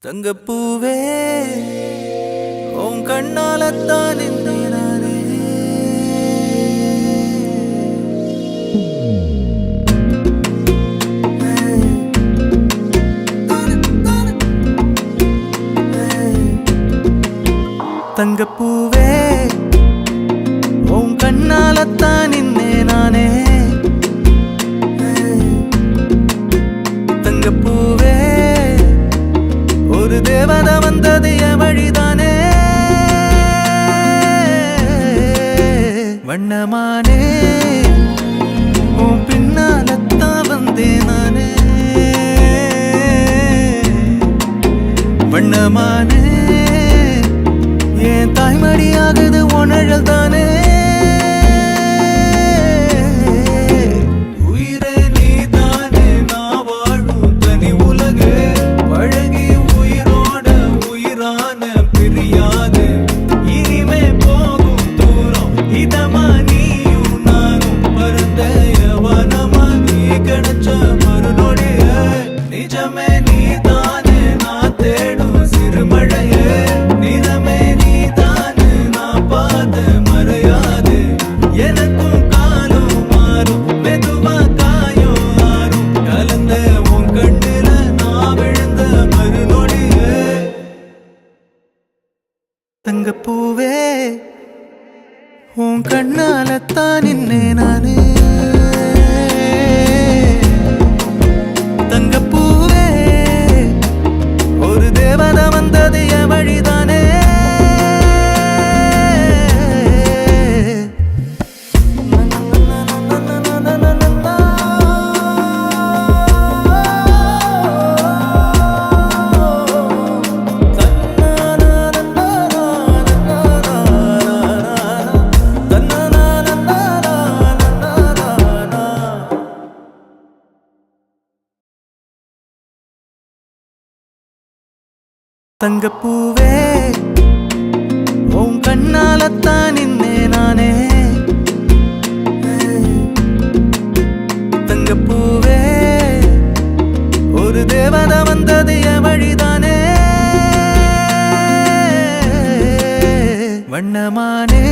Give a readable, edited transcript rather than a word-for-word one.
தங்கப்பூவே உன் கண்ணாலத்தான் நானே தங்கப்பூவே உன் கண்ணாலத்தான் நானே தங்கப்பூவே ஒரு தேவதை வந்தது என் வழிதானே வண்ணமானே உன் பின்னாலத்தான் வந்தேன் நானே வண்ணமானே என் தாய்மடியாகுது உணழல் தானே தங்கப்பூவே உன் கண்ணாலத்தான் நானே தங்கப்பூவே ஒரு தேவதை வந்தது என் வழிதானே தங்கப்பூவே உன் கண்ணாலத்தான் நானே தங்கப்பூவே ஒரு தேவதை வந்தது என் வழிதானே வண்ணமானே